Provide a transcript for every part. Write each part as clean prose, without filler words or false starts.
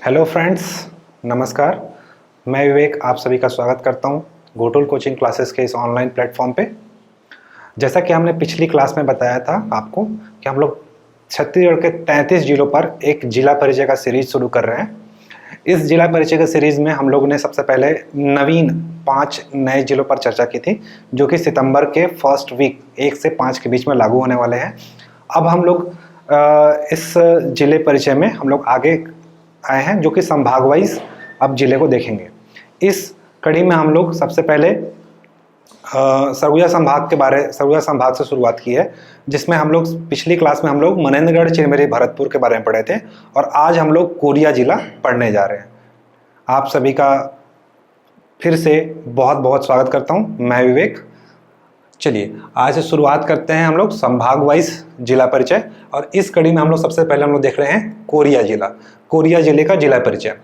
Hello friends, नमस्कार। मैं विवेक आप सभी का स्वागत करता हूं गोटुल कोचिंग क्लासेस के इस ऑनलाइन प्लेटफॉर्म पे। जैसा कि हमने पिछली क्लास में बताया था आपको कि हम लोग छत्तीसगढ़ के 33 जिलों पर एक जिला परिचय का सीरीज शुरू कर रहे हैं। इस जिला परिचय के सीरीज में हम लोगों ने सबसे पहले नवीन 5 नए जिलों पर चर्चा की थी, जो कि सितंबर के फर्स्ट वीक 1 से 5 के बीच में लागू होने वाले हैं। अब हम लोग इस जिले परिचय में हम लोग आगे आए हैं, जो कि संभाग वाइज अब जिले को देखेंगे। इस कड़ी में हम लोग सबसे पहले सरगुजा संभाग से शुरुआत की है, जिसमें हम लोग पिछली क्लास में हम लोग मनेन्द्रगढ़, चिरमिरी, भरतपुर के बारे में पढ़े थे और आज हम लोग कोरिया जिला पढ़ने जा रहे हैं। आप सभी का फिर से बहुत बहुत स्वागत करता हूं, मैं विवेक। चलिए आज से शुरुआत करते हैं हम लोग संभाग वाइज जिला परिचय, और इस कड़ी में हम लोग सबसे पहले हम लोग देख रहे हैं कोरिया जिला। कोरिया जिले का जिला परिचय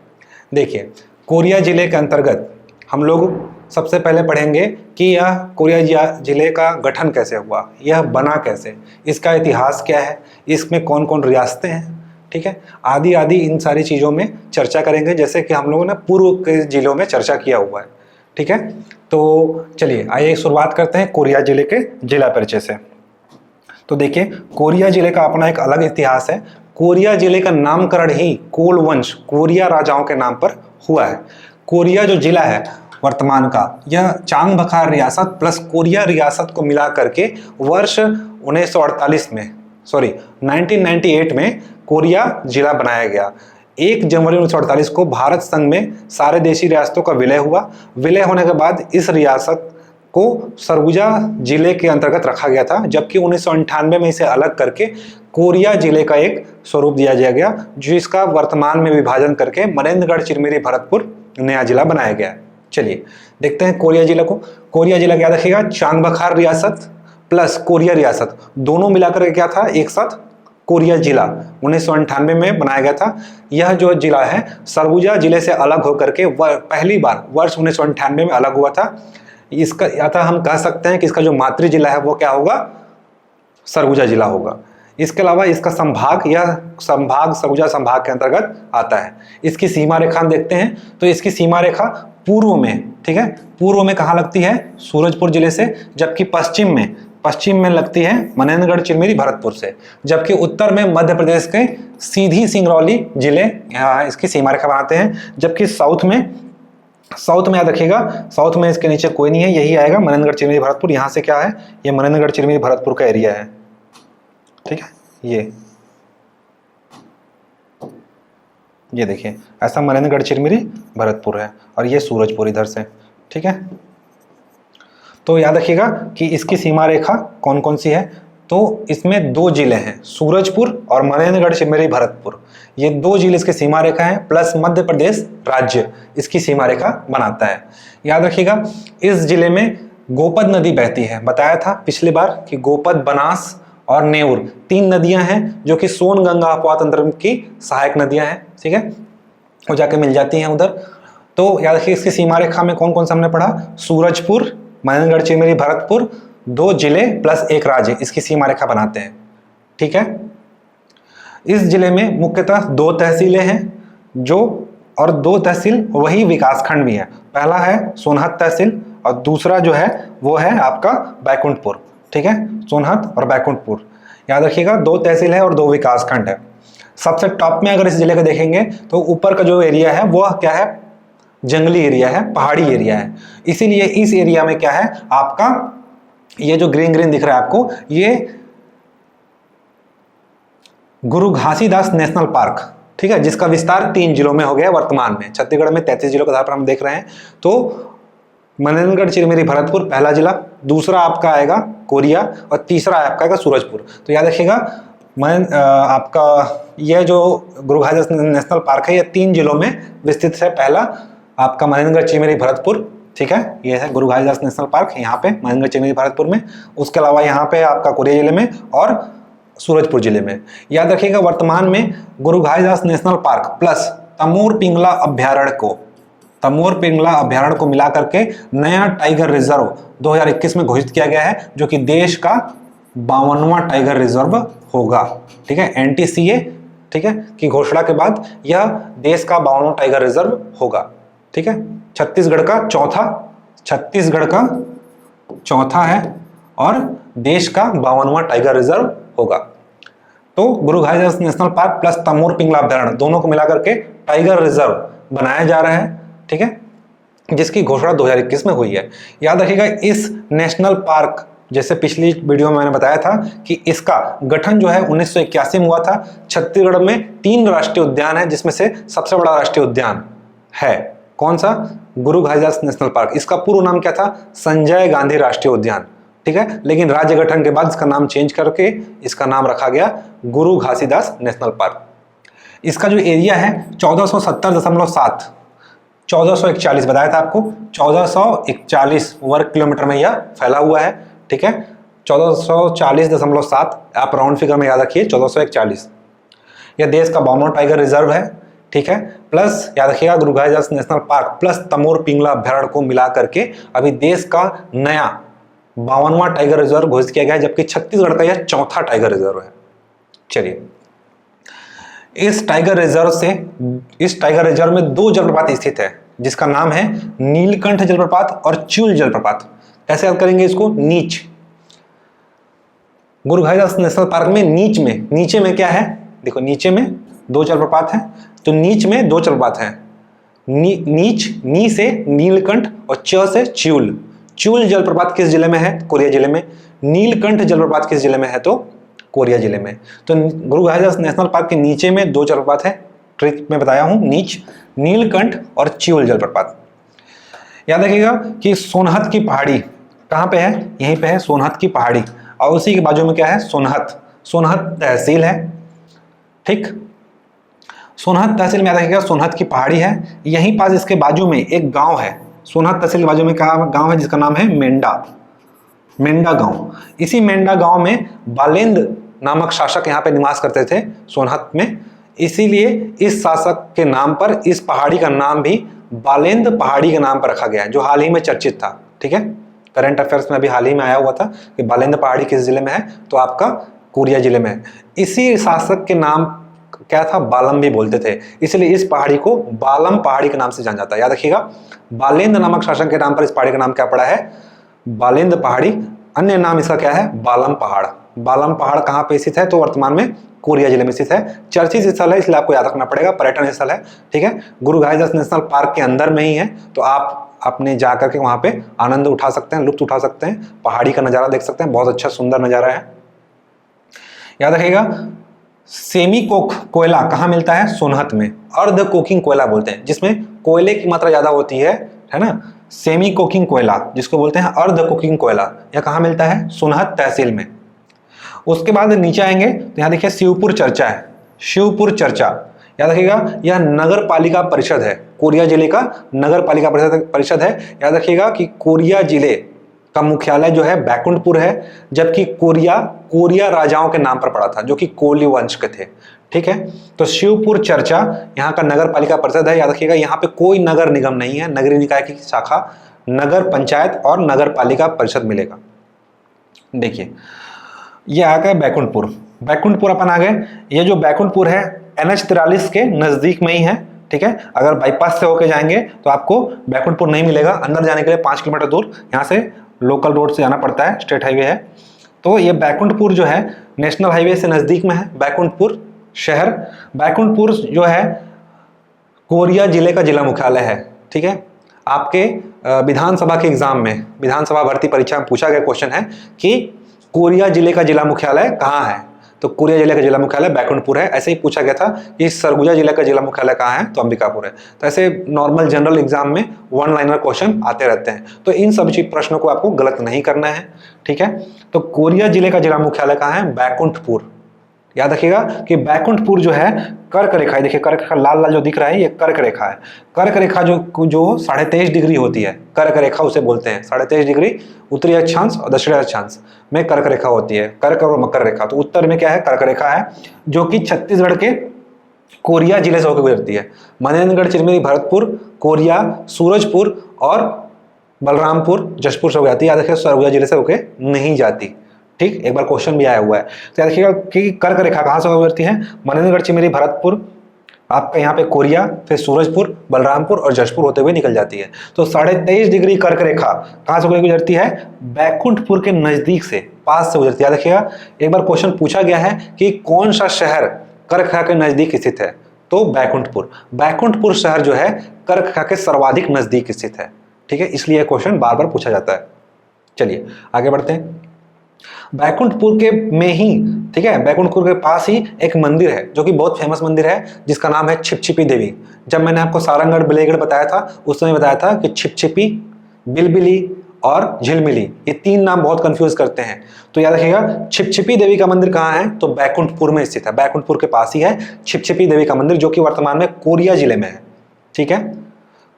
देखिए। कोरिया जिले के अंतर्गत हम लोग सबसे पहले पढ़ेंगे कि यह कोरिया जिले का गठन कैसे हुआ, यह बना कैसे, इसका इतिहास क्या है, इसमें कौन कौन रियासतें हैं, ठीक है, आदि आदि इन सारी चीज़ों में चर्चा करेंगे, जैसे कि हम लोगों ने पूर्व के जिलों में चर्चा किया हुआ है। ठीक है, तो चलिए आइए शुरुआत करते हैं कोरिया जिले के जिला परिचय से। तो देखिए, कोरिया जिले का अपना एक अलग इतिहास है। कोरिया जिले का नामकरण ही कोल वंश, कोरिया राजाओं के नाम पर हुआ है। कोरिया जो जिला है वर्तमान का, यह चांग बखार रियासत प्लस कोरिया रियासत को मिला करके वर्ष 1998 में कोरिया जिला बनाया गया। 1 जनवरी 1948 को भारत संघ में सारे देशी रियासतों का विलय हुआ। विलय होने के बाद इस रियासत को सरगुजा जिले के अंतर्गत रखा गया था, जबकि 1998 में इसे अलग करके कोरिया जिले का एक स्वरूप दिया गया, जिसका वर्तमान में विभाजन करके मनेन्द्रगढ़, चिरमिरी, भरतपुर नया जिला बनाया गया। चलिए देखते हैं कोरिया जिला को। कोरिया जिला क्या रखेगा, चांग बखार रियासत प्लस कोरिया रियासत दोनों मिलाकर क्या था, एक साथ कोरिया जिला 1998 में बनाया गया था। यह जो जिला है सरगुजा जिले से अलग होकर के पहली बार वर्ष 1998 में अलग हुआ था। इसका या तो हम कह सकते हैं कि इसका जो मातृ जिला है वो क्या होगा, सरगुजा जिला होगा। इसके अलावा इसका संभाग, यह संभाग सरगुजा संभाग के अंतर्गत आता है। इसकी सीमा रेखा देखते हैं तो इसकी सीमा रेखा पूर्व में, ठीक है, पूर्व में कहाँ लगती है, सूरजपुर जिले से, जबकि पश्चिम में लगती है मनेन्द्रगढ़, चिरमिरी, भरतपुर से, जबकि उत्तर में मध्य प्रदेश के सीधी सिंगरौली जिले यहाँ इसकी सीमा रेखा बनाते हैं। जबकि साउथ में याद रखिएगा, साउथ में इसके नीचे कोई नहीं है, यही आएगा मनेन्द्रगढ़, चिरमिरी, भरतपुर। यहाँ से क्या है, ये मनेन्द्रगढ़, चिरमिरी, भरतपुर का एरिया है। ठीक है, ये देखिए ऐसा मनेन्द्रगढ़, चिरमिरी, भरतपुर है, और ये सूरजपुर इधर से। ठीक है, तो याद रखिएगा कि इसकी सीमा रेखा कौन कौन सी है, तो इसमें 2 जिले हैं, सूरजपुर और मनेन्द्रगढ़, चिरमिरी, भरतपुर। ये 2 जिले इसकी सीमा रेखा है, प्लस मध्य प्रदेश राज्य इसकी सीमा रेखा बनाता है। याद रखिएगा इस जिले में गोपद नदी बहती है। बताया था पिछली बार कि गोपद, बनास और नेउर 3 नदियां हैं, जो कि सोन गंगा अपवाद तंत्र की सहायक नदियां हैं। ठीक है, वो जाके मिल जाती हैं उधर। तो याद रखिए इसकी सीमा रेखा में कौन कौन सा हमने पढ़ा, सूरजपुर, मनेन्द्रगढ़, चिरमिरी, भरतपुर 2 जिले प्लस 1 राज्य इसकी सीमा रेखा बनाते हैं। ठीक है, इस जिले में मुख्यतः 2 तहसीलें हैं, और 2 तहसील वही विकासखंड भी है। पहला है सोनहत तहसील और दूसरा जो है वो है आपका बैकुंठपुर। ठीक है, सोनहत और बैकुंठपुर याद रखिएगा, 2 तहसील है और 2 विकासखंड है। सबसे टॉप में अगर इस जिले को देखेंगे तो ऊपर का जो एरिया है वो क्या है, जंगली एरिया है, पहाड़ी एरिया है। इसीलिए इस एरिया में क्या है आपका, ये जो ग्रीन दिख रहा है आपको, ये गुरु घासीदास नेशनल पार्क, ठीक है, जिसका विस्तार 3 जिलों में हो गया वर्तमान में। छत्तीसगढ़ में 33 जिलों के आधार पर हम देख रहे हैं। तो मनेन्द्रगढ़, चिरमिरी, भरतपुर पहला जिला, दूसरा आपका आएगा कोरिया और तीसरा आपका आएगा सूरजपुर। तो याद रखिएगा आपका यह जो गुरु घासीदास नेशनल पार्क है ये 3 जिलों में विस्तृत है। पहला आपका मनेन्द्रगढ़, चिरमिरी, भरतपुर, ठीक है, ये है गुरु घासीदास नेशनल पार्क यहाँ पे मनेन्द्रगढ़, चिरमिरी, भरतपुर में। उसके अलावा यहाँ पे आपका कोरिया जिले में और सूरजपुर जिले में। याद रखिएगा वर्तमान में Guru Ghasidas national park plus Tamor Pingla अभ्यारण्य को मिला करके नया टाइगर रिजर्व 2021 में घोषित किया गया है, जो कि देश का 52वां टाइगर रिजर्व होगा। ठीक है, NTCA ठीक है, की घोषणा के बाद यह देश का 52वां टाइगर रिजर्व होगा। ठीक है, छत्तीसगढ़ का चौथा है और देश का 52वां टाइगर रिजर्व होगा। तो Guru Ghasidas national park plus Tamor Pingla अभ्यारण्य दोनों को मिलाकर के टाइगर रिजर्व बनाया जा रहा है। ठीक है, जिसकी घोषणा 2021 में हुई है। याद रखिएगा, इस नेशनल पार्क, जैसे पिछली वीडियो में मैंने बताया था कि इसका गठन जो है 1981 में हुआ था। छत्तीसगढ़ में 3 राष्ट्रीय उद्यान है, जिसमें से सबसे बड़ा राष्ट्रीय उद्यान है कौन सा? गुरु घासीदास नेशनल पार्क। इसका पूर्व नाम क्या था? संजय गांधी राष्ट्रीय उद्यान। ठीक है, लेकिन राज्य गठन के बाद इसका नाम चेंज करके इसका नाम रखा गया गुरु घासीदास नेशनल पार्क। इसका जो एरिया है 1470.7, 1441 बताया था आपको, 1441 वर्ग किलोमीटर में यह फैला हुआ है। ठीक है, 1440.7, आप राउंड फिगर में याद रखिए 1441। यह देश का 52वां टाइगर रिजर्व है। ठीक है, प्लस याद रखिएगा Guru Ghasidas national park plus Tamor Pingla अभ्यारण्य को मिला करके अभी देश का नया 52वां टाइगर रिजर्व घोषित किया गया है, जबकि छत्तीसगढ़ का यह चौथा टाइगर रिजर्व है। चलिए, इस टाइगर रिजर्व में 2 जलप्रपात स्थित है, जिसका नाम है नीलकंठ जलप्रपात और च्यूल जलप्रपात। कैसे याद करेंगे इसको? नीच। गुरु घासीदास नेशनल पार्क में नीचे में क्या है? देखो, नीचे में 2 जलप्रपात हैं, तो नीच में 2 जलप्रपात हैं। नी से नीलकंठ और च से च्यूल। च्यूल जलप्रपात किस जिले में है? कोरिया जिले में। नीलकंठ जलप्रपात किस जिले में है? तो कोरिया जिले में। तो गुरु घासीदास नेशनल पार्क के नीचे में 2 जलप्रपात है, ट्रिक में बताया हूं, नीच, नीलकंठ और च्यूल जलप्रपात। याद रखिएगा कि सोनहत की पहाड़ी कहां पे है? यहीं पे है सोनहत की पहाड़ी, और उसी के बाजू में क्या है? सोनहत तहसील है। ठीक, सोनहत तहसील में याद रखिएगा सोनहत की पहाड़ी है। यहीं पास इसके बाजू में एक गांव है, सोनहत तहसील के बाजू में क्या गांव है? जिसका नाम है मेंढा गांव। इसी मेंढा गांव में बालेंद नामक शासक यहाँ पे निवास करते थे सोनहत में, इसीलिए इस शासक के नाम पर इस पहाड़ी का नाम भी बालेंद पहाड़ी के नाम पर रखा गया है, जो हाल ही में चर्चित था। ठीक है, करंट अफेयर्स में अभी हाल ही में आया हुआ था कि बालेंद पहाड़ी किस जिले में है? तो आपका कोरिया जिले में है। इसी शासक के नाम क्या था? बालम भी बोलते थे, इसलिए इस पहाड़ी को बालम पहाड़ी के नाम से जाना जाता है। याद रखिएगा, बालेंद नामक शासक के नाम पर इस पहाड़ी का नाम क्या पड़ा है? बालेंद पहाड़ी। अन्य नाम इसका क्या है? बालम पहाड़। बालम पहाड़ कहाँ पे स्थित है? तो वर्तमान में कोरिया जिले में स्थित है। चर्चित स्थल है, इसलिए आपको याद रखना पड़ेगा, पर्यटन स्थल है। ठीक है, गुरु घासीदास नेशनल पार्क के अंदर में ही है, तो आप अपने जाकर के वहां पे आनंद उठा सकते हैं, लुत्फ उठा सकते हैं, पहाड़ी का नजारा देख सकते हैं। बहुत अच्छा सुंदर नजारा है। याद रखिएगा, सेमी कोक कोयला कहाँ मिलता है? सोनहत में। अर्ध कोकिंग कोयला बोलते हैं, जिसमें कोयले की मात्रा ज्यादा होती है ना, सेमी कोकिंग कोयला जिसको बोलते हैं अर्ध कुकिंग कोयला, यह कहाँ मिलता है? सोनहत तहसील में। उसके बाद नीचे आएंगे तो यहाँ देखिए शिवपुर चर्चा है। शिवपुर चर्चा याद रखिएगा, यह नगर पालिका परिषद है, कोरिया जिले का नगर पालिका परिषद है। याद रखिएगा कि कोरिया जिले का मुख्यालय जो है बैकुंठपुर है, जबकि कोरिया राजाओं के नाम पर पड़ा था, जो कि कोली वंश के थे। ठीक है, तो शिवपुर चर्चा यहाँ का नगर पालिका परिषद है। याद रखिएगा, यहाँ पे कोई नगर निगम नहीं है, नगरीय निकाय की शाखा नगर पंचायत और नगर पालिका परिषद मिलेगा। देखिए, ये आ गया बैकुंठपुर अपन आ गए। ये जो बैकुंठपुर है NH43 के नजदीक में ही है। ठीक है, अगर बाईपास से होके जाएंगे तो आपको बैकुंठपुर नहीं मिलेगा, अंदर जाने के लिए 5 किलोमीटर दूर यहाँ से लोकल रोड से जाना पड़ता है, स्टेट हाईवे है। तो ये बैकुंठपुर जो है नेशनल हाईवे से नजदीक में है, बैकुंठपुर शहर। बैकुंठपुर जो है कोरिया जिले का जिला मुख्यालय है। ठीक है, आपके विधानसभा के एग्जाम में, विधानसभा भर्ती परीक्षा में पूछा गया क्वेश्चन है कि कोरिया जिले का जिला मुख्यालय कहाँ है? तो कोरिया जिले का जिला मुख्यालय बैकुंठपुर है। ऐसे ही पूछा गया था कि सरगुजा जिले का जिला मुख्यालय कहाँ है? तो अंबिकापुर है। तो ऐसे नॉर्मल जनरल एग्जाम में 1 लाइनर क्वेश्चन आते रहते हैं, तो इन सभी प्रश्नों को आपको गलत नहीं करना है। ठीक है, तो कोरिया जिले का जिला मुख्यालय कहाँ है? बैकुंठपुर। याद रखिएगा कि बैकुंठपुर जो है कर्क रेखा है, देखिए कर्क रेखा लाल लाल जो दिख रहा है, ये कर्क रेखा है। कर्क रेखा जो 23.5 डिग्री होती है, कर्क रेखा उसे बोलते हैं। 23.5 डिग्री उत्तरी अक्षांश और दक्षिणी अक्षांश में कर्क रेखा होती है, कर्क और मकर रेखा। तो उत्तर में क्या है? कर्क रेखा है, जो कि छत्तीसगढ़ के कोरिया जिले से होकर गुजरती है। मनेन्द्रगढ़, चिरमिरी, भरतपुर, कोरिया, सूरजपुर और बलरामपुर, जशपुर से हो जाती है। याद रखिए, सरगुजा जिले से होकर नहीं जाती। ठीक, एक बार क्वेश्चन भी आया हुआ है। तो याद रखिएगा कि कर्क रेखा कहाँ से गुजरती है, मनेन्द्रगढ़, चिमेरी, भरतपुर, आपका यहाँ पे कोरिया, फिर सूरजपुर, बलरामपुर और जशपुर होते हुए निकल जाती है। तो 23.5 डिग्री कर्क रेखा कहाँ से गुजरती है, बैकुंठपुर के नजदीक से, पास से गुजरती है। याद रखिएगा एक बार क्वेश्चन पूछा गया है कि कौन सा शहर कर्क रेखा के नजदीक स्थित है, तो बैकुंठपुर। बैकुंठपुर शहर जो है कर्क रेखा के सर्वाधिक नजदीक स्थित है, ठीक है, इसलिए क्वेश्चन बार बार पूछा जाता है। चलिए आगे बढ़ते हैं। बैकुंठपुर के में ही, ठीक है, बैकुंठपुर के पास ही एक मंदिर है जो कि बहुत फेमस मंदिर है, जिसका नाम है छिपछिपी देवी। जब मैंने आपको सारंगढ़ बिलेगढ़ बताया था उस समय बताया था कि छिपछिपी, बिलबिली और झिलमिली, ये 3 नाम बहुत कंफ्यूज करते हैं। तो याद रखिएगा छिपछिपी देवी का मंदिर कहाँ है, तो बैकुंठपुर में स्थित है। बैकुंठपुर के पास ही है छिपछिपी देवी का मंदिर, जो कि वर्तमान में कोरिया जिले में है, ठीक है,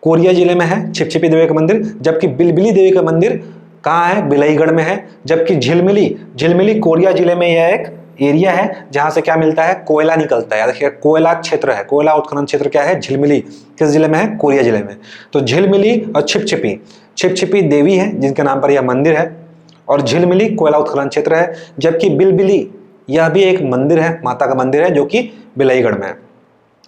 कोरिया जिले में है छिपछिपी देवी का मंदिर। जबकि बिलबिली देवी का मंदिर कहाँ है, बिलईगढ़ में है। जबकि झिलमिली कोरिया जिले में यह एक एरिया है जहां से क्या मिलता है, कोयला निकलता है। याद रखिएगा कोयला क्षेत्र है, कोयला उत्खनन क्षेत्र क्या है, झिलमिली, किस जिले में है, कोरिया जिले में। तो झिलमिली और छिपछिपी देवी है जिनके नाम पर यह मंदिर है, और झिलमिली कोयला उत्खनन क्षेत्र है। जबकि बिलबिली यह भी एक मंदिर है, माता का मंदिर है, जो कि बिलईगढ़ में है।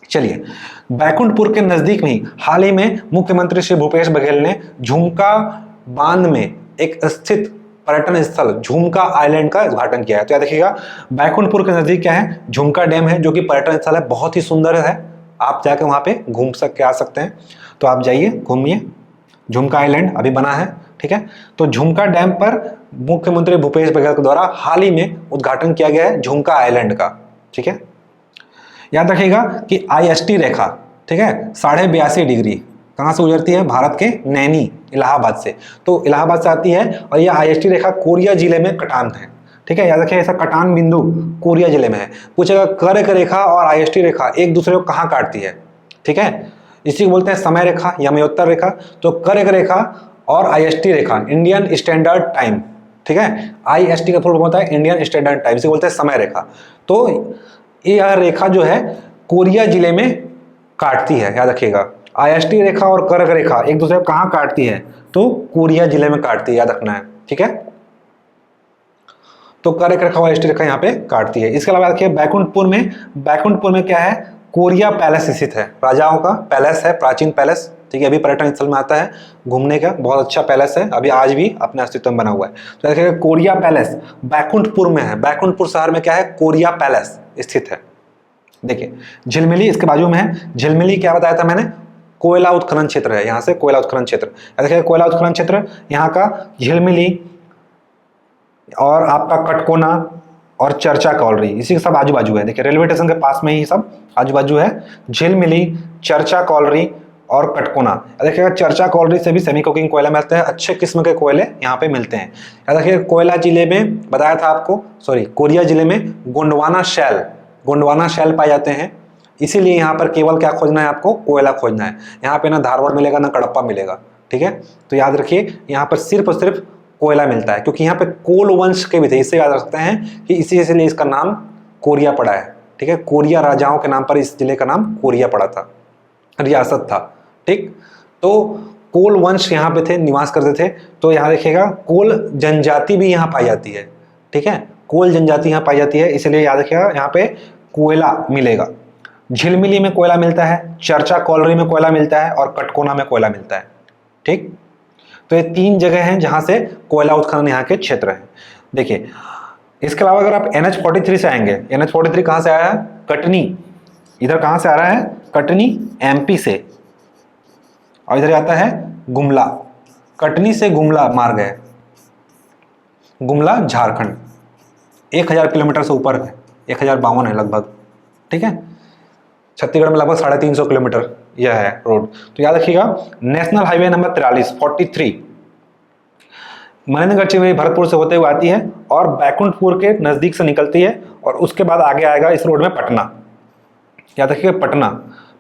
चलिए, बैकुंठपुर के नजदीक में ही हाल ही में मुख्यमंत्री श्री भूपेश बघेल ने झुमका बांध में एक स्थित पर्यटन स्थल झुमका आइलैंड का उद्घाटन किया है। तो याद रखिएगा बैकुंठपुर के नजदीक क्या है, झुमका डैम है, जो कि पर्यटन स्थल है, बहुत ही सुंदर है, आप जाकर वहां पे घूम आ सकते हैं। तो आप जाइए, घूमिए, झुमका आइलैंड अभी बना है, ठीक है। तो झुमका डैम पर मुख्यमंत्री भूपेश बघेल के द्वारा हाल ही में उद्घाटन किया गया है झुमका आइलैंड का, ठीक है। याद रखिएगा कि IST रेखा, ठीक है, 82.5 डिग्री कहाँ से गुजरती है, भारत के नैनी, इलाहाबाद से। तो इलाहाबाद से आती है और यह IST रेखा कोरिया जिले में कटान है, ठीक है। याद रखिए ऐसा कटान बिंदु कोरिया जिले में है। पूछेगा कर्क रेखा और IST रेखा एक दूसरे को कहाँ काटती है, ठीक है, इसी को बोलते हैं समय रेखा या मयोत्तर रेखा। तो कर्क रेखा और IST रेखा, इंडियन स्टैंडर्ड टाइम, ठीक है, IST का फुल फॉर्म होता है इंडियन स्टैंडर्ड टाइम, इसे बोलते हैं समय रेखा। तो यह रेखा जो है कोरिया जिले में काटती है। याद रखिएगा IST रेखा और कर्क रेखा एक दूसरे को कहाँ काटती है, तो कोरिया जिले में काटती है, याद रखना है, ठीक है। तो कर्क रेखा और IST रेखा यहाँ पे काटती है। इसके अलावा देखिए बैकुंठपुर में क्या है, कोरिया पैलेस स्थित है, राजाओं का पैलेस है, प्राचीन पैलेस, ठीक है, अभी पर्यटन स्थल में आता है घूमने का, बहुत अच्छा पैलेस है, अभी आज भी अपने अस्तित्व में बना हुआ है। तो देखिए कोरिया पैलेस बैकुंठपुर में है, बैकुंठपुर शहर में क्या है, कोरिया पैलेस स्थित है। देखिए झिलमिली इसके बाजू में है, झिलमिली क्या बताया था मैंने, कोयला उत्खनन क्षेत्र है, यहाँ से कोयला उत्खनन क्षेत्र, देखिए कोयला उत्खनन क्षेत्र यहाँ का झिलमिली और आपका कटकोना और चर्चा कॉलरी, इसी के सब आजू बाजू है। देखिए रेलवे स्टेशन के पास में ही सब आजू बाजू है, झिलमिली, चर्चा कॉलरी और कटकोना। देखिएगा चर्चा कॉलरी से भी सेमी कोकिंग कोयला मिलते हैं, अच्छे किस्म के कोयले यहाँ पे मिलते हैं। याद रखिए कोयला जिले में बताया था आपको, कोरिया जिले में गोंडवाना शैल पाए जाते हैं, इसीलिए यहाँ पर केवल क्या खोजना है आपको, कोयला खोजना है। यहाँ पे ना धारवाड़ मिलेगा ना कड़प्पा मिलेगा, ठीक है। तो याद रखिए यहाँ पर सिर्फ और सिर्फ कोयला मिलता है, क्योंकि यहाँ पे कोल वंश के भी थे, इससे याद रख सकते हैं कि इसलिए इसका नाम कोरिया पड़ा है, ठीक है। कोरिया राजाओं के नाम पर इस जिले का नाम कोरिया पड़ा था, रियासत था, ठीक। तो कोल वंश यहाँ पे थे, निवास करते थे। तो यहाँ देखिएगा कोल जनजाति भी यहाँ पाई जाती है, ठीक है, कोल जनजाति यहाँ पाई जाती है, इसलिए याद रखिएगा यहाँ पे कोयला मिलेगा। झिलमिली में कोयला मिलता है, चर्चा कॉलरी में कोयला मिलता है और कटकोना में कोयला मिलता है, ठीक। तो ये 3 जगह हैं जहां से कोयला उत्खनन यहाँ के क्षेत्र है। देखिए इसके अलावा अगर आप NH43 से आएंगे, NH43 कहां से आया है, कटनी, इधर कहां से आ रहा है, कटनी MP से, और इधर आता है गुमला, कटनी से गुमला मार्ग है, गुमला झारखंड 1000 किलोमीटर से ऊपर है, 1052 है लगभग, ठीक है। छत्तीसगढ़ में लगभग 350 किलोमीटर यह है रोड। तो याद रखिएगा national highway number 43 Manendragarh Chirmiri Bharatpur से होते हुए आती है और बैकुंठपुर के नजदीक से निकलती है, और उसके बाद आगे आएगा इस रोड में पटना। याद रखिएगा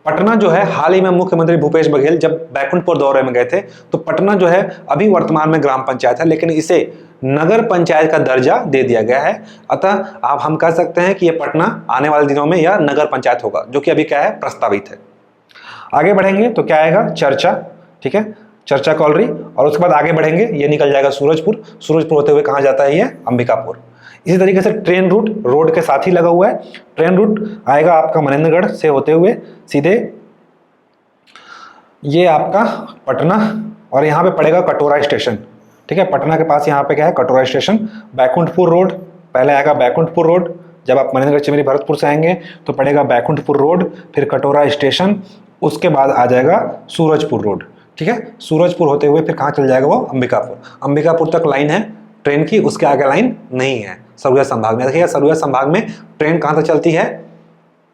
पटना जो है हाल ही में मुख्यमंत्री भूपेश बघेल जब बैकुंठपुर दौरे में गए थे, तो पटना जो है अभी वर्तमान में ग्राम पंचायत है, लेकिन इसे नगर पंचायत का दर्जा दे दिया गया है। अतः आप हम कह सकते हैं कि यह पटना आने वाले दिनों में यह नगर पंचायत होगा, जो कि अभी क्या है, प्रस्तावित है। आगे बढ़ेंगे तो क्या आएगा, चर्चा, ठीक है, चर्चा कॉलरी, और उसके बाद आगे बढ़ेंगे ये निकल जाएगा सूरजपुर होते हुए कहाँ जाता है, ये अंबिकापुर। इसी तरीके से ट्रेन रूट रोड के साथ ही लगा हुआ है। ट्रेन रूट आएगा आपका मनेंद्रगढ़ से होते हुए सीधे ये आपका पटना, और यहाँ पे पड़ेगा कटोरा स्टेशन। ठीक है, पटना के पास यहाँ पे क्या है, कटोरा स्टेशन। बैकुंठपुर रोड पहले आएगा, बैकुंठपुर रोड। जब आप मनेंद्रगढ़ चिमेरी भरतपुर से आएंगे तो पड़ेगा बैकुंठपुर रोड, फिर कटोरा स्टेशन, उसके बाद आ जाएगा सूरजपुर रोड। ठीक है, सूरजपुर होते हुए फिर कहाँ चल जाएगा वो, अंबिकापुर। अंबिकापुर तक लाइन है ट्रेन की, उसके आगे लाइन नहीं है सरगुजा संभाग में। देखिएगा सरगुजा संभाग में ट्रेन कहाँ तक चलती है,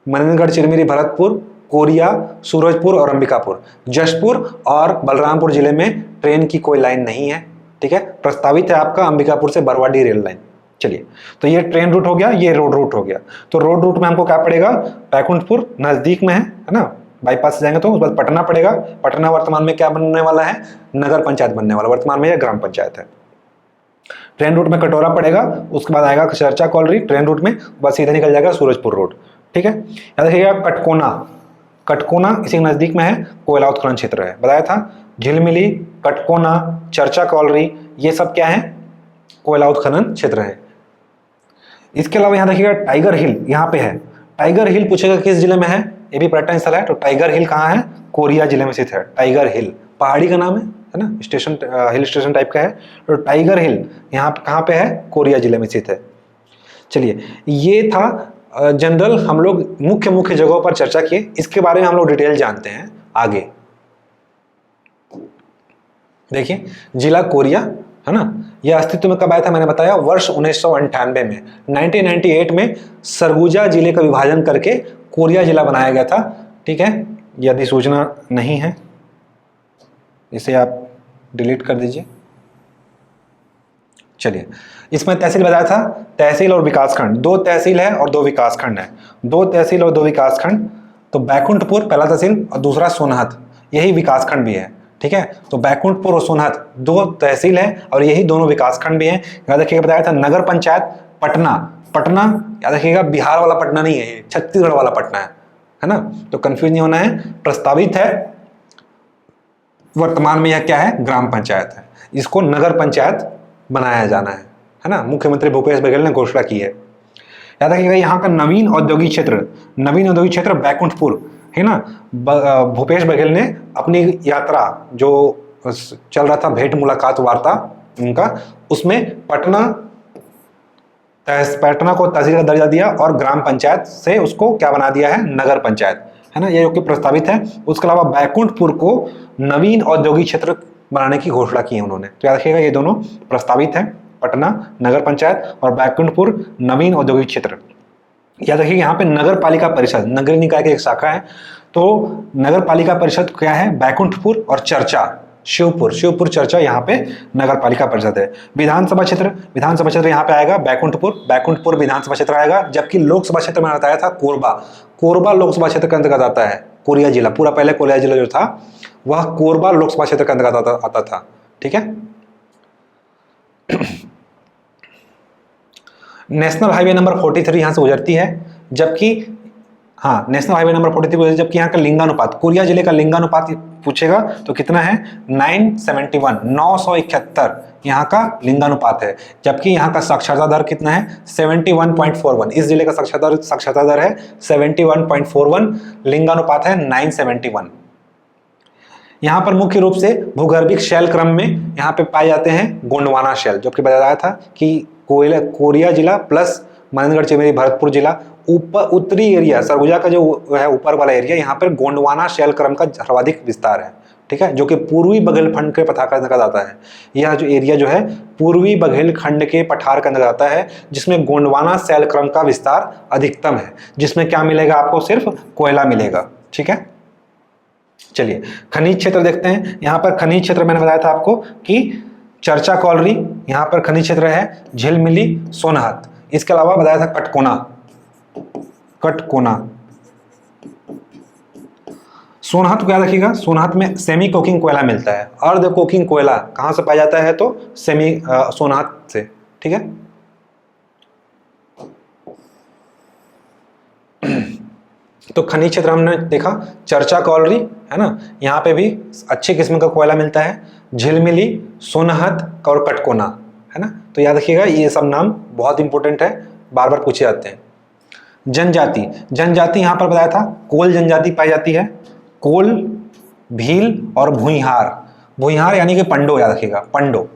मनेंद्रगढ़ चिरमिरी भरतपुर, कोरिया, सूरजपुर और अंबिकापुर। जशपुर और बलरामपुर जिले में ट्रेन की कोई लाइन नहीं है। ठीक है, प्रस्तावित है आपका अंबिकापुर से बरवाडी रेल लाइन। चलिए, तो ये ट्रेन रूट हो गया, ये रोड रूट हो गया। तो रोड रूट में हमको क्या पड़ेगा, बैकुंठपुर नजदीक में है ना, बाईपास से जाएंगे तो उसके बाद पटना पड़ेगा। पटना वर्तमान में क्या बनने वाला है, नगर पंचायत बनने वाला, वर्तमान में यह ग्राम पंचायत है। ट्रेन रूट में कटोरा पड़ेगा, उसके बाद आएगा चर्चा कॉलोनी ट्रेन रूट में, बस सीधे निकल जाएगा सूरजपुर रोड। ठीक है, याद रखिएगा कटकोना, कटकोना इसी के नजदीक में है, कोयला उत्खनन क्षेत्र है, बताया था। झिलमिली, कटकोना, चर्चा कॉलोनी, ये सब क्या है, कोयला उत्खनन क्षेत्र है। इसके अलावा यहाँ देखिएगा टाइगर हिल यहाँ पे है। टाइगर हिल पूछेगा किस जिले में है, ये भी पर्यटन स्थल है। तो टाइगर हिल कहाँ है, कोरिया जिले में स्थित है। टाइगर हिल पहाड़ी का नाम है ना, स्टेशन हिल स्टेशन टाइप का है। तो टाइगर हिल यहाँ कहाँ पे है, कोरिया जिले में स्थित है। चलिए, ये था जनरल हम लोग मुख्य जगहों पर चर्चा किए, इसके बारे में हम लोग डिटेल जानते हैं आगे। देखिए, जिला कोरिया है ना, यह अस्तित्व में कब आया था, मैंने बताया वर्ष 1998 में। 1998 में सरगुजा जिले का विभाजन करके कोरिया जिला बनाया गया था। ठीक है, यह अधिसूचना नहीं है, इसे आप डिलीट कर दीजिए। चलिए, इसमें तहसील बताया था, तहसील और विकासखंड, 2 तहसील है और 2 विकासखंड है। 2 तहसील और 2 विकासखंड, तो बैकुंठपुर पहला तहसील और दूसरा सोनहत, यही विकासखंड भी है। ठीक है, तो बैकुंठपुर और सोनहत 2 तहसील है और यही दोनों विकासखंड भी हैं। याद रखिएगा बताया था नगर पंचायत पटना, पटना याद रखिएगा बिहार वाला पटना नहीं है, छत्तीसगढ़ वाला पटना है ना, तो कंफ्यूज नहीं होना है। प्रस्तावित है, वर्तमान में यह क्या है, ग्राम पंचायत है, इसको नगर पंचायत बनाया जाना है ना, मुख्यमंत्री भूपेश बघेल ने घोषणा की है। याद रखिएगा यहाँ का नवीन औद्योगिक क्षेत्र बैकुंठपुर है ना। भूपेश बघेल ने अपनी यात्रा जो चल रहा था, भेंट मुलाकात वार्ता उनका, उसमें पटना को तहसील का दर्जा दिया और ग्राम पंचायत से उसको क्या बना दिया है, नगर पंचायत है ना, ये जो कि प्रस्तावित है। उसके अलावा बैकुंठपुर को नवीन औद्योगिक क्षेत्र बनाने की घोषणा की है उन्होंने। तो याद रखिएगा ये दोनों प्रस्तावित है, पटना नगर पंचायत और बैकुंठपुर नवीन औद्योगिक क्षेत्र। याद रखिए यहाँ पे नगर पालिका परिषद नगरीय निकाय की एक शाखा है, तो नगर पालिका परिषद क्या है, बैकुंठपुर और चर्चा शिवपुर चर्चा यहाँ पे नगर पालिका परिषद है। विधानसभा क्षेत्र यहाँ पे आएगा बैकुंठपुर विधानसभा क्षेत्र आएगा। जबकि लोकसभा क्षेत्र में बताया था कोरबा लोकसभा क्षेत्र के अंतर्गत आता है। कोरिया जिला पूरा पहले कोरिया जिला जो था वह कोरबा लोकसभा क्षेत्र के अंतर्गत आता था। ठीक है, नेशनल हाईवे नंबर 43 यहाँ से गुजरती है, जबकि नेशनल हाईवे नंबर 43, जबकि यहाँ का लिंगानुपात, कोरिया जिले का लिंगानुपात पूछेगा तो कितना है, 971 यहाँ का लिंगानुपात है। जबकि यहाँ का साक्षरता दर कितना है, 71.41। इस जिले का साक्षरता दर है 71.41, लिंगानुपात है 971। यहाँ पर मुख्य रूप से भूगर्भिक शैल क्रम में यहाँ पे पाए जाते हैं गोंडवाना शैल, जो कि बताया था कि कोरिया जिला प्लस मनेंद्रगढ़ चिरमिरी भरतपुर जिला ऊपर उत्तरी एरिया, सरगुजा का जो है ऊपर वाला एरिया, यहाँ पर गोंडवाना शैल क्रम का सर्वाधिक विस्तार है। ठीक है, जो कि पूर्वी बघेलखंड के पठार के अंतर्गत आता है। यह जो एरिया जो है पूर्वी बघेलखंड के पठार के अंतर्गत आता है, जिसमें गोंडवाना शैल क्रम का विस्तार अधिकतम है, जिसमें क्या मिलेगा आपको, सिर्फ कोयला मिलेगा। ठीक है, चलिए खनिज क्षेत्र देखते हैं। यहाँ पर खनिज क्षेत्र मैंने बताया था आपको कि चर्चा कॉलोनी, यहाँ पर खनिज क्षेत्र है झिलमिली, सोनहत। इसके अलावा बताया था कटकोना, सोनहत को याद रखिएगा, सोनहत में सेमी कोकिंग कोयला मिलता है। अर्ध कोकिंग कोयला कहां से पाया जाता है, तो सोनहत से। ठीक है, तो खनिज क्षेत्र हमने देखा, चर्चा कॉलोनी है ना, यहाँ पे भी अच्छी किस्म का कोयला मिलता है। झिलमिली, सोनहत और कटकोना है ना। तो याद रखिएगा ये सब नाम बहुत इंपॉर्टेंट है, बार बार पूछे जाते हैं। जनजाति, जनजाति यहाँ पर बताया था कोल जनजाति पाई जाती है। कोल, भील और भूइहार। भूइहार यानी कि पंडो, याद रखिएगा पंडो।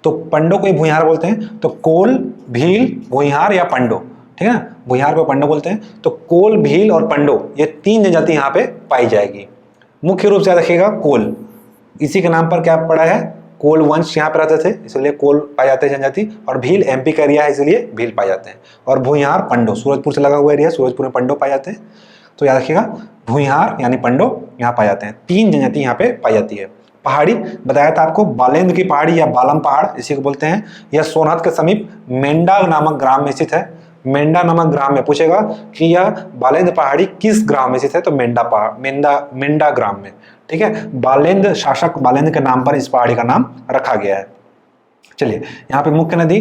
तो पंडो को ही भूइहार बोलते हैं। तो कोल, भील, भूइहार या पंडो, ठीक है ना। भूइहार को पंडो बोलते हैं। तो कोल, भील और पंडो ये 3 जनजाति यहाँ पे पाई जाएगी। मुख्य रूप से याद रखिएगा कोल, इसी के नाम पर क्या पड़ा है, कोल वंश यहाँ पे रहते थे इसलिए कोल पाए जाते हैं जनजाति। और भील एमपी का एरिया है इसलिए भील पाए जाते हैं। और भूइहार पंडो, सूरजपुर से लगा हुआ एरिया, सूरजपुर में पंडो पाए जाते हैं। तो याद रखिएगा भूइहार यानी पंडो यहाँ पाए जाते हैं। 3 जनजाति यहाँ पे पाई जाती है। पहाड़ी बताया था आपको, बालेंद्र की पहाड़ी या बालम पहाड़ इसी को बोलते हैं। यह सोनहत के समीप मेंढा नामक ग्राम में स्थित है। मेंढा नामक ग्राम में पूछेगा कि यह बालेंद्र पहाड़ी किस ग्राम में स्थित है, तो मेंढा ग्राम में, ठीक है। बालेंद्र, शासक बालेंद्र के नाम पर इस पहाड़ी का नाम रखा गया है। चलिए यहाँ पे मुख्य नदी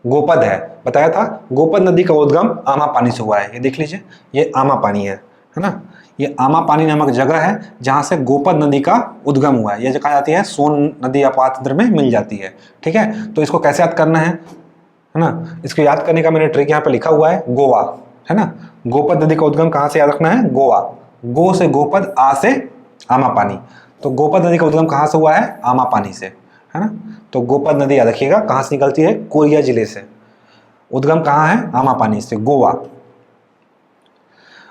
गोपद है, बताया था गोपद नदी का उद्गम आमापानी से हुआ है। ये देख लीजिए, ये आमापानी है ना। ये आमापानी नामक जगह है जहां से गोपद नदी का उद्गम हुआ है। ये कहा जाती है सोन नदी अपवाद तंत्र में मिल जाती है, ठीक है। तो इसको कैसे याद करना है ना, इसको याद करने का मैंने ट्रिक यहाँ पे लिखा हुआ है, गोवा, है ना। गोपद नदी का उद्गम कहाँ से याद रखना है, गोवा। गो से गोपद, आ से आमापानी। तो गोपद नदी का उद्गम कहाँ से हुआ है, आमापानी से, है ना। तो गोपद नदी याद रखिएगा कहाँ से निकलती है, कोरिया जिले से। उद्गम कहाँ है, आमापानी से, गोवा।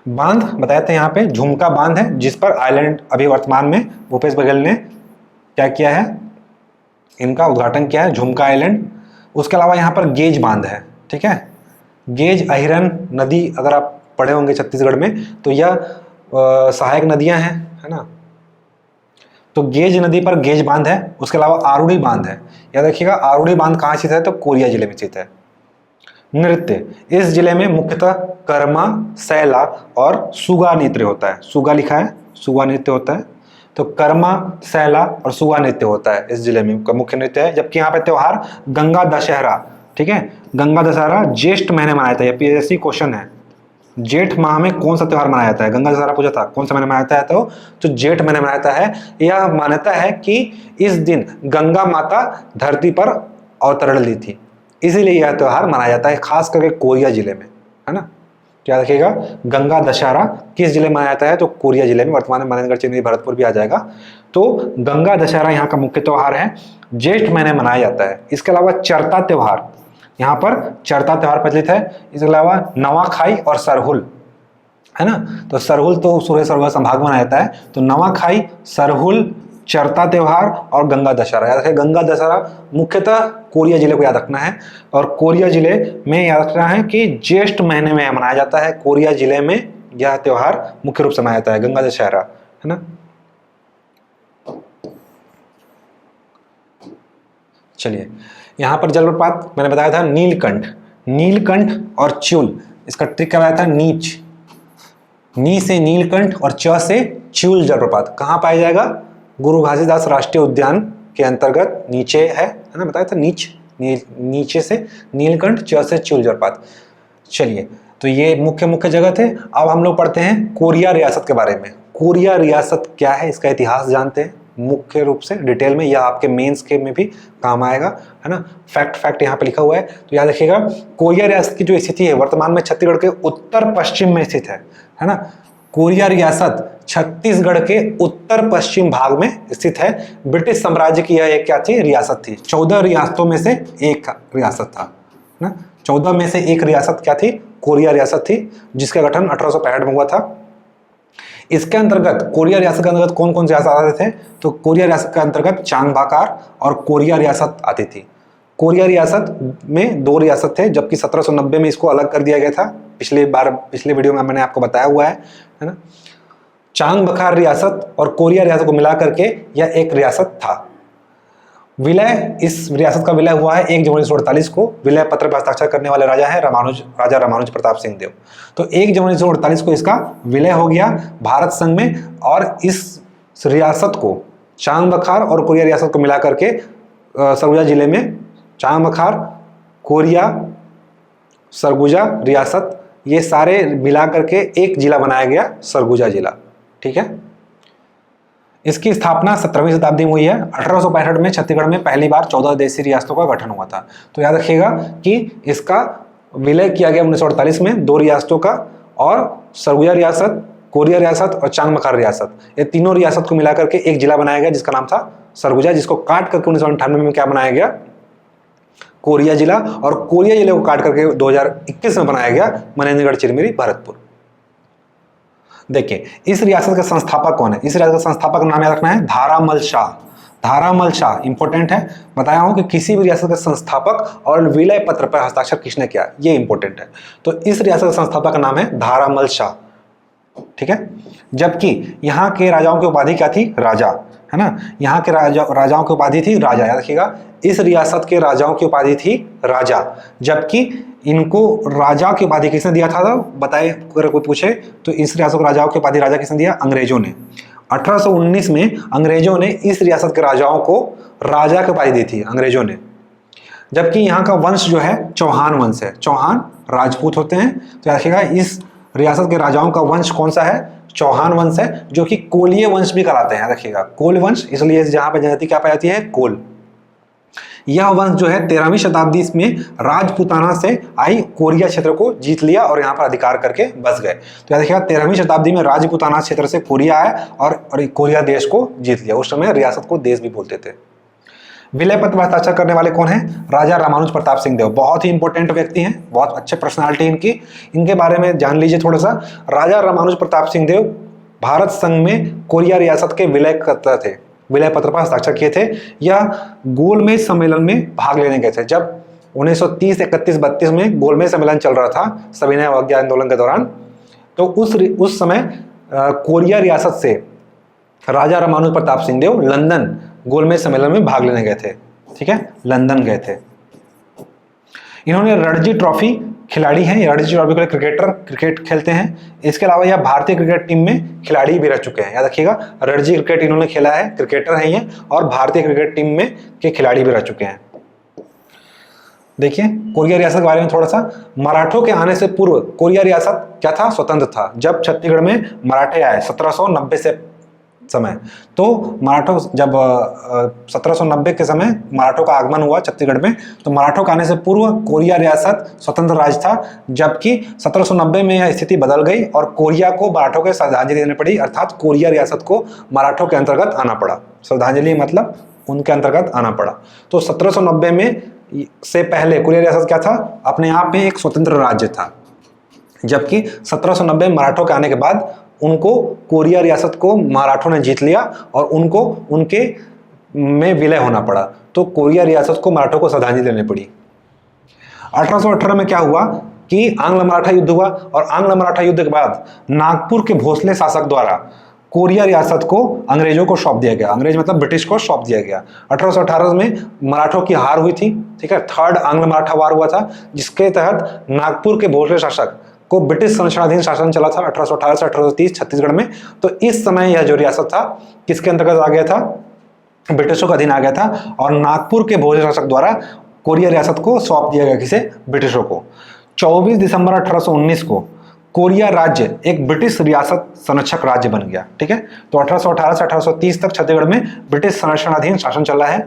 बांध बताए थे यहाँ पे झुमका बांध है, जिस पर आइलैंड अभी वर्तमान में भूपेश बघेल ने क्या किया है, इनका उद्घाटन किया है, झुमका आइलैंड। उसके अलावा यहाँ पर गेज बांध है, ठीक है। गेज अहिरन नदी अगर आप पढ़े होंगे छत्तीसगढ़ में, तो यह सहायक नदियां हैं, है ना। तो गेज नदी पर गेज बांध है। उसके अलावा आरूढ़ी बांध है, याद रखिएगा आरूढ़ी बांध कहाँ स्थित है, तो कोरिया जिले में स्थित है। नृत्य, इस जिले में मुख्यतः कर्मा, सैला और सुगा नृत्य होता है। सुगा लिखा है, सुगा नृत्य होता है। तो कर्मा, सैला और सुगा नृत्य होता है इस जिले में, मुख्य नृत्य है। जबकि यहाँ पे त्योहार गंगा दशहरा, ठीक है। गंगा दशहरा ज्येष्ठ महीने मनाया जाता है। ये पीएससी क्वेश्चन है, जेठ माह में कौन सा त्योहार मनाया जाता है। गंगा दशहरा पूछा था कौन सा महीने मनाया जाता है, तो जेठ महीने मनाया जाता है। यह मान्यता है कि इस दिन गंगा माता धरती पर अवतरण ली थी, इसीलिए यह त्योहार मनाया जाता है, खास करके कोरिया जिले में, है ना। याद रखिएगा गंगा दशहरा किस जिले में मनाया जाता है, तो कोरिया जिले में। वर्तमान में मनेंद्रगढ़, चिन्नी, भरतपुर भी आ जाएगा। तो गंगा दशहरा यहाँ का मुख्य त्योहार है, जेठ महीने मनाया जाता है। इसके अलावा चरता त्योहार, यहाँ पर चरता त्योहार प्रचलित है। इसके अलावा नवाखाई और सरहुल, है ना। तो सरहुल तो सूर्य सरहुल संभाग में मनाया जाता है। तो नवाखाई, सरहुल, चरता त्योहार और गंगा दशहरा। याद रखें गंगा दशहरा मुख्यतः कोरिया जिले को याद रखना है। और कोरिया जिले में याद रखना है कि ज्येष्ठ महीने में मनाया जाता है। कोरिया जिले में यह त्योहार मुख्य रूप से मनाया जाता है, गंगा दशहरा, है ना। चलिए यहाँ पर जलप्रपात मैंने बताया था नीलकंठ, नीलकंठ और च्यूल। इसका ट्रिक क्या बताया था, नीच, नी से नीलकंठ और च से च्यूल जलप्रपात कहाँ पाया जाएगा, गुरु घासीदास राष्ट्रीय उद्यान के अंतर्गत नीचे है ना, बताया था नीच, नीचे से नीलकंठ, च से च्यूल जलप्रपात। चलिए तो ये मुख्य जगह थे। अब हम लोग पढ़ते हैं कोरिया रियासत के बारे में। कोरिया रियासत क्या है, इसका इतिहास जानते हैं मुख्य रूप से डिटेल में, यह आपके मेंस के में भी काम आएगा, है ना। फैक्ट यहाँ पे लिखा हुआ है, तो याद रखिएगा कोरिया रियासत की जो स्थिति है वर्तमान में छत्तीसगढ़ के उत्तर पश्चिम में स्थित है ना। कोरिया रियासत छत्तीसगढ़ के उत्तर पश्चिम भाग में स्थित है। ब्रिटिश साम्राज्य की यह एक क्या थी, रियासत थी। 14 रियासतों में से एक रियासत था ना। 14 में से एक रियासत क्या थी, कोरिया रियासत थी, जिसका गठन 1865 में हुआ था। इसके अंतर्गत कोरिया रियासत के अंतर्गत कौन कौन से रियासत आते थे, तो कोरिया रियासत के अंतर्गत चांगबाकार और कोरिया रियासत आती थी। कोरिया रियासत में 2 रियासत थे, जबकि 1790 में इसको अलग कर दिया गया था। पिछले वीडियो में मैंने आपको बताया हुआ है ना। चांगबखार रियासत और कोरिया रियासत को मिला करके यह एक रियासत था। विलय, इस रियासत का विलय हुआ है 1 जनवरी 1948 को। विलय पत्र पर हस्ताक्षर करने वाले राजा है राजा रामानुज प्रताप सिंह देव। तो 1 जनवरी 1948 को इसका विलय हो गया भारत संघ में। और इस रियासत को चांगबखार और कोरिया रियासत को मिला करके सरगुजा जिले में चांगबखार, कोरिया, सरगुजा रियासत, ये सारे मिला करके एक जिला बनाया गया, सरगुजा जिला, ठीक है। इसकी स्थापना 17वीं शताब्दी में हुई है। 1865 में छत्तीसगढ़ में पहली बार 14 देशी रियासतों का गठन हुआ था। तो याद रखिएगा कि इसका विलय किया गया 1948 में 2 रियासतों का, और सरगुजा रियासत, कोरिया रियासत और चांगमखार रियासत, ये तीनों रियासत को मिलाकर के एक जिला बनाया गया जिसका नाम था सरगुजा, जिसको काट करके 1998 में क्या बनाया गया, कोरिया जिला। और कोरिया जिले को काट करके 2021 में बनाया गया मनेन्द्रगढ़, चिरमिरी, भरतपुर। देखिए इस रियासत का संस्थापक कौन है? इस रियासत का संस्थापक का नाम याद रखना है धारामल शाह। धारामल शाह इंपॉर्टेंट है, बताया हूं कि किसी भी रियासत के संस्थापक और विलय पत्र पर हस्ताक्षर किसने किया, ये इंपॉर्टेंट है। तो इस रियासत का संस्थापक का नाम है धारामल शाह, ठीक है। जबकि यहाँ के राजाओं की उपाधि क्या थी, राजा, है ना। यहाँ के राजाओं की उपाधि थी राजा, याद रखिएगा। इस रियासत के राजाओं की उपाधि थी राजा, जबकि इनको राजा की उपाधि किसने दिया था, तो बताए अगर कोई पूछे तो इस रियासत के राजाओं की उपाधि राजा किसने दिया, अंग्रेजों ने। 1819 में अंग्रेजों ने इस रियासत के राजाओं को राजा की उपाधि दी थी, अंग्रेजों ने। जबकि यहाँ का वंश जो है चौहान वंश है, चौहान राजपूत होते हैं। तो याद रखिएगा इस रियासत के राजाओं का वंश कौन सा है, चौहान वंश है, जो कि कोलीय वंश भी कहलाते हैं, रखिएगा कोल वंश, इसलिए जहां पर जनजाति क्या पाई जाती है, कोल। यह वंश जो है 13वीं शताब्दी में राजपूताना से आई कोरिया क्षेत्र को जीत लिया और यहाँ पर अधिकार करके बस गए। तो याद रखिएगा 13वीं शताब्दी में राजपूताना क्षेत्र से कोरिया आया और कोरिया देश को जीत लिया। उस समय रियासत को देश भी बोलते थे। विलय पत्र पर हस्ताक्षर करने वाले कौन है, राजा रामानुज प्रताप सिंह देव। बहुत ही इंपॉर्टेंट व्यक्ति हैं, बहुत अच्छे पर्सनालिटी इनकी, इनके बारे में जान लीजिए थोड़ा सा। राजा रामानुज प्रताप सिंह देव भारत संघ में कोरिया रियासत के विलयकर्ता थे, विलय पत्र पर हस्ताक्षर किए थे। यह गोलमेज सम्मेलन में भाग लेने गए थे जब 1930, 31, 32 में गोलमेज सम्मेलन चल रहा था सविनय अवज्ञा आंदोलन के दौरान। तो उस समय कोरिया रियासत से राजा रामानुज प्रताप सिंह देव लंदन गोलमेज सम्मेलन में भाग लेने गए थे, ठीक है, लंदन गए थे। इन्होंने रणजी ट्रॉफी खिलाड़ी हैं, रणजी ट्रॉफी के क्रिकेट खेलते हैं। इसके अलावा यह भारतीय क्रिकेट टीम में खिलाड़ी भी रह चुके हैं, याद रखिएगा रणजी क्रिकेट इन्होंने खेला है, क्रिकेटर हैं ये, और भारतीय क्रिकेट टीम में के खिलाड़ी भी रह चुके हैं। देखिए कोरिया रियासत के बारे में थोड़ा सा, मराठों के आने से पूर्व कोरिया रियासत क्या था, स्वतंत्र था। जब छत्तीसगढ़ में मराठे आए 1790 से समय, तो मराठों जब 1790 के समय मराठों का आगमन हुआ छत्तीसगढ़ में, तो मराठों का आने से पूर्व कोरिया रियासत स्वतंत्र राज्य था। जबकि 1790 में यह स्थिति बदल गई और कोरिया को मराठों के श्रद्धांजलि देनी पड़ी, अर्थात कोरिया रियासत को मराठों के अंतर्गत आना पड़ा। श्रद्धांजलि मतलब उनके अंतर्गत आना पड़ा। तो 1790 में से पहले कोरिया रियासत क्या था, अपने आप में एक स्वतंत्र राज्य था। जबकि 1790 में मराठों के आने के बाद उनको कोरिया रियासत को मराठों ने जीत लिया और उनको उनके में विलय होना पड़ा। तो कोरिया रियासत को मराठों को श्रद्धांजलि देनी पड़ी। 1818 में क्या हुआ कि आंग्ल मराठा युद्ध हुआ, और आंग्ल मराठा युद्ध के बाद नागपुर के भोसले शासक द्वारा कोरिया रियासत को अंग्रेजों को सौंप दिया गया, अंग्रेज मतलब ब्रिटिश को सौंप दिया गया। 1818 में मराठों की हार हुई थी, ठीक है, थर्ड आंग्ल मराठा वार हुआ था, जिसके तहत नागपुर के भोसले शासक को ब्रिटिश संरक्षणाधीन शासन चला था 1818 से 1830 छत्तीसगढ़ में। तो इस समय यह जो रियासत था किसके अंतर्गत आ गया था, ब्रिटिशों का अधीन आ गया था, और नागपुर के भोसले शासक द्वारा कोरिया रियासत को सौंप दिया गया, किसे, ब्रिटिशों को। 24 दिसंबर 1819 को कोरिया राज्य एक ब्रिटिश रियासत संरक्षक राज्य बन गया, ठीक है। तो 1818 से 1830 तक छत्तीसगढ़ में ब्रिटिश संरक्षणाधीन शासन चला है।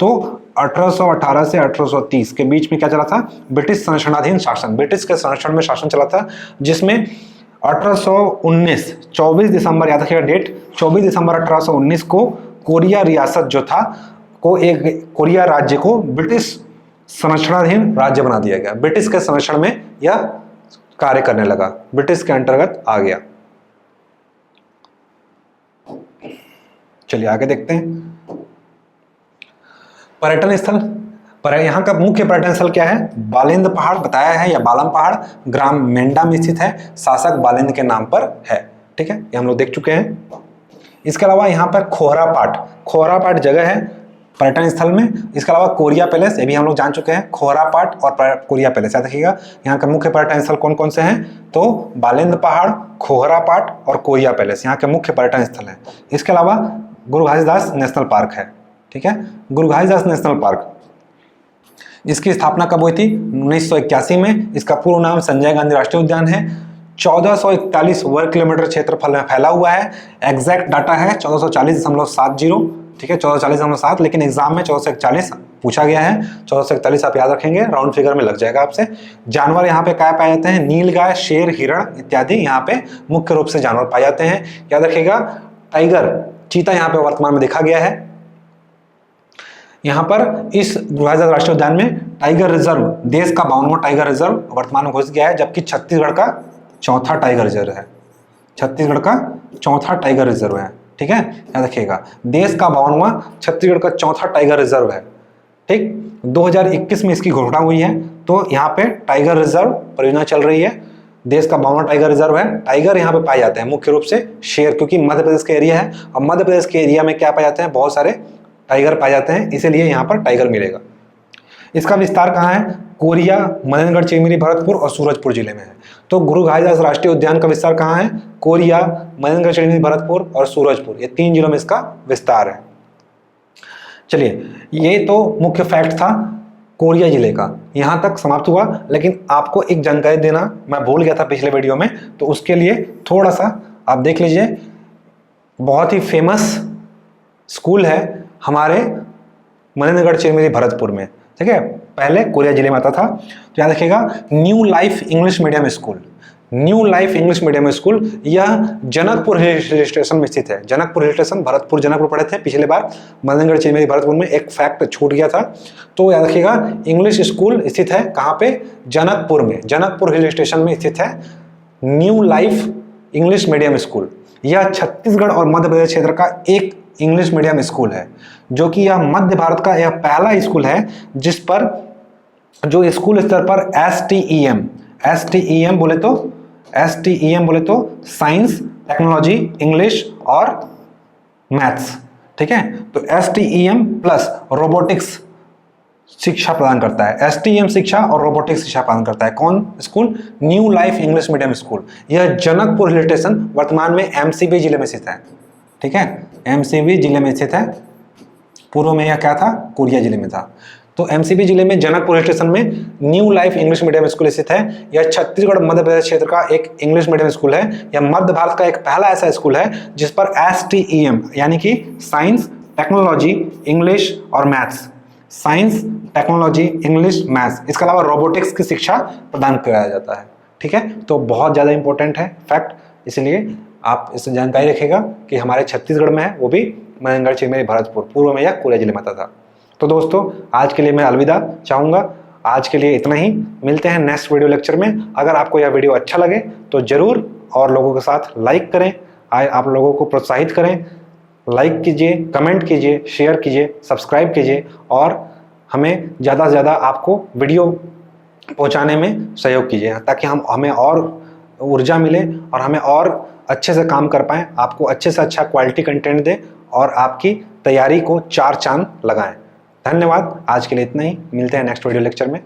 तो 1818 से 1830 के बीच में क्या चला था, ब्रिटिश संरक्षणाधीन शासन, ब्रिटिश के संरक्षण में शासन चला था, जिसमें 1819 24 दिसंबर, याद रखिएगा डेट, 24 दिसंबर 1819 को कोरिया रियासत जो था को एक कोरिया राज्य को ब्रिटिश संरक्षणाधीन राज्य बना दिया गया। ब्रिटिश के संरक्षण में यह कार्य करने लगा, ब्रिटिश के अंतर्गत आ गया। चलिए आगे देखते हैं। पर्यटन स्थल, पर यहाँ का मुख्य पर्यटन स्थल क्या है, बालेंद्र पहाड़ बताया है, या बालम पहाड़ ग्राम मेंढा में स्थित है, शासक बालेंद्र के नाम पर है, ठीक है, ये हम लोग देख चुके हैं। इसके अलावा यहाँ पर खोहरापाट जगह है पर्यटन स्थल में। इसके अलावा कोरिया पैलेस, ये भी हम लोग जान चुके हैं, खोहरापाट और कोरिया पैलेस, याद रखिएगा। यहाँ का मुख्य पर्यटन स्थल कौन कौन से हैं, तो बालेंद्र पहाड़, खोहरापाट और कोरिया पैलेस यहाँ के मुख्य पर्यटन स्थल हैं। इसके अलावा गुरु घासीदास नेशनल पार्क है, ठीक है, गुरु घासीदास नेशनल पार्क, इसकी स्थापना कब हुई थी, 1981 में। इसका पूर्ण नाम संजय गांधी राष्ट्रीय उद्यान है। 1441 वर्ग किलोमीटर क्षेत्रफल में फैला हुआ है। एग्जैक्ट डाटा है 1440.70, ठीक है, 1440.7, लेकिन एग्जाम में 1441 पूछा गया है। 1441 आप याद रखेंगे, राउंड फिगर में लग जाएगा आपसे। जानवर यहाँ पे क्या पाए जाते हैं? नीलगाय, शेर, हिरण इत्यादि यहाँ पे मुख्य रूप से जानवर पाए जाते हैं। याद रखिएगा, टाइगर, चीता यहाँ पे वर्तमान में देखा गया है। यहाँ पर इस गुहाजा राष्ट्रीय उद्यान में टाइगर रिजर्व, देश का 52वां टाइगर रिजर्व वर्तमान में घोषित किया है, जबकि छत्तीसगढ़ का चौथा टाइगर रिजर्व है। छत्तीसगढ़ का चौथा टाइगर रिजर्व है, ठीक है, याद रखिएगा। देश का 52वां, छत्तीसगढ़ का चौथा टाइगर रिजर्व है, ठीक। 2021 में इसकी घोषणा हुई है। तो यहाँ पे टाइगर रिजर्व परियोजना चल रही है। देश का 52वां टाइगर रिजर्व है। टाइगर यहाँ पे पाए जाते हैं मुख्य रूप से शेर, क्योंकि मध्य प्रदेश का एरिया है और मध्य प्रदेश के एरिया में क्या पाए जाते हैं? बहुत सारे टाइगर पाए जाते हैं, इसीलिए यहाँ पर टाइगर मिलेगा। इसका विस्तार कहाँ है? कोरिया, मनेन्द्रगढ़, चिरमिरी, भरतपुर और सूरजपुर जिले में है। तो गुरु घासीदास राष्ट्रीय उद्यान का विस्तार कहाँ है? कोरिया, मनेन्द्रगढ़, चिरमिरी, भरतपुर और सूरजपुर, ये 3 जिलों में इसका विस्तार है। चलिए, ये तो मुख्य फैक्ट था कोरिया जिले का, यहां तक समाप्त हुआ। लेकिन आपको एक जानकारी देना मैं भूल गया था पिछले वीडियो में, तो उसके लिए थोड़ा सा आप देख लीजिए। बहुत ही फेमस स्कूल है हमारे मनेन्द्रगढ़, चिरमिरी, भरतपुर में, ठीक है, पहले कोरिया जिले में आता था। तो याद रखिएगा, new life English medium school, new life English medium school, यह जनकपुर हिल स्टेशन में स्थित है। जनकपुर हिल स्टेशन, भरतपुर, जनकपुर पढ़े थे पिछले बार, मनेन्द्रगढ़, चिरमिरी, भरतपुर में एक फैक्ट छूट गया था। तो याद रखिएगा, इंग्लिश स्कूल स्थित है कहाँ पे? जनकपुर में, जनकपुर हिल स्टेशन में स्थित है new life English medium school. यह छत्तीसगढ़ और मध्य प्रदेश क्षेत्र का एक इंग्लिश मीडियम स्कूल है, जो कि यह मध्य भारत का यह पहला स्कूल है जिस पर, जो स्कूल स्तर पर STEM बोले तो साइंस, टेक्नोलॉजी, इंग्लिश और मैथ्स, ठीक है। तो STEM प्लस रोबोटिक्स शिक्षा प्रदान करता है। STEM शिक्षा और रोबोटिक्स शिक्षा प्रदान करता है। कौन school? New life English medium school. यह जनकपुर हिल स्टेशन वर्तमान में MCB जिले में स्थित है, ठीक है, MCB जिले में स्थित है। पूर्व में यह क्या था? कोरिया जिले में था। तो MCB जिले में जनकपुर स्टेशन में new life English medium school स्थित है। यह छत्तीसगढ़ मध्य प्रदेश क्षेत्र का एक इंग्लिश मीडियम स्कूल है। यह मध्य भारत का एक पहला ऐसा स्कूल है जिस पर STEM यानी कि साइंस, टेक्नोलॉजी, इंग्लिश और maths, science, technology, English, maths, इसके अलावा रोबोटिक्स की शिक्षा प्रदान कराया जाता है, ठीक है। तो बहुत ज़्यादा इंपॉर्टेंट है फैक्ट, इसलिए आप इससे जानकारी रखिएगा कि हमारे छत्तीसगढ़ में है, वो भी मनेन्द्रगढ़, चिरमिरी, भरतपुर, पूर्व में या कोरिया जिले में आता था। तो दोस्तों, आज के लिए मैं अलविदा चाहूँगा। आज के लिए इतना ही, मिलते हैं नेक्स्ट वीडियो लेक्चर में। अगर आपको यह वीडियो अच्छा लगे तो ज़रूर और लोगों के साथ लाइक करें, आप लोगों को प्रोत्साहित करें, लाइक कीजिए, कमेंट कीजिए, शेयर कीजिए, सब्सक्राइब कीजिए और हमें ज़्यादा से ज़्यादा आपको वीडियो पहुँचाने में सहयोग कीजिए, ताकि हमें और ऊर्जा मिले और हमें और अच्छे से काम कर पाएँ, आपको अच्छे से अच्छा क्वालिटी कंटेंट दें और आपकी तैयारी को 4 चांद लगाएं। धन्यवाद। आज के लिए इतना ही, मिलते हैं नेक्स्ट वीडियो लेक्चर में।